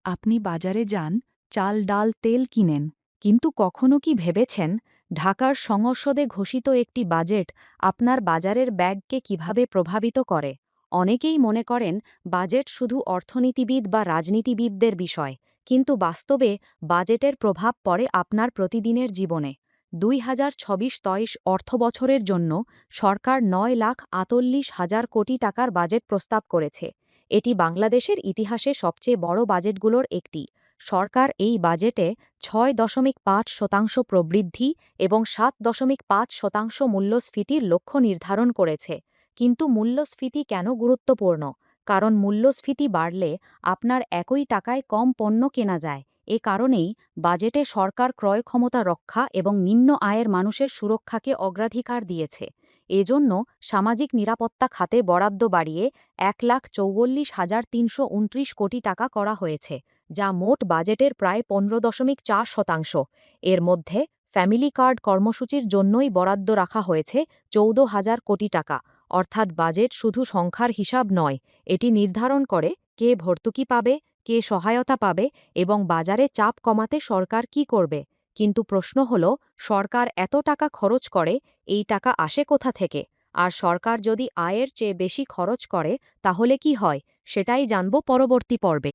আপনি বাজারে যান, চাল ডাল তেল কিনেন, কিন্তু কখনো কি ভেবেছেন ঢাকার সংসদে ঘোষিত একটি বাজেট আপনার বাজারের ব্যাগকে কিভাবে প্রভাবিত করে? অনেকেই মনে করেন বাজেট শুধু অর্থনীতিবিদ বা রাজনীতিবিদদের বিষয়, কিন্তু বাস্তবে বাজেটের প্রভাব পড়ে আপনার প্রতিদিনের জীবনে। ২০২৬-২৩ অর্থবছরের জন্য সরকার ৯,৪৮,০০০ কোটি টাকার বাজেট প্রস্তাব করেছে। এটি বাংলাদেশের ইতিহাসে সবচেয়ে বড় বাজেটগুলোর একটি। সরকার এই বাজেটে ৬.৫% প্রবৃদ্ধি এবং ৭.৫% মূল্যস্ফীতির লক্ষ্য নির্ধারণ করেছে। কিন্তু মূল্যস্ফীতি কেন গুরুত্বপূর্ণ? কারণ মূল্যস্ফীতি বাড়লে আপনার একই টাকায় কম পণ্য কেনা যায়। এ কারণেই বাজেটে সরকার ক্রয় ক্ষমতা রক্ষা এবং নিম্ন আয়ের মানুষের সুরক্ষাকে অগ্রাধিকার দিয়েছে। এজন্য সামাজিক নিরাপত্তা খাতে বরাদ্দ বাড়িয়ে ১,৪৪,৩২৯ কোটি টাকা করা হয়েছে, যা মোট বাজেটের প্রায় ১৫.৪%। এর মধ্যে ফ্যামিলি কার্ড কর্মসূচির জন্যই বরাদ্দ রাখা হয়েছে ১৪,০০০ কোটি টাকা। অর্থাৎ বাজেট শুধু সংখ্যার হিসাব নয়, এটি নির্ধারণ করে কে ভর্তুকি পাবে, কে সহায়তা পাবে এবং বাজারে চাপ কমাতে সরকার কী করবে। কিন্তু প্রশ্ন হল, সরকার এত টাকা খরচ করে, এই টাকা আসে কোথা থেকে? আর সরকার যদি আয়ের চেয়ে বেশি খরচ করে তাহলে কি হয়, সেটাই জানব পরবর্তী পর্বে।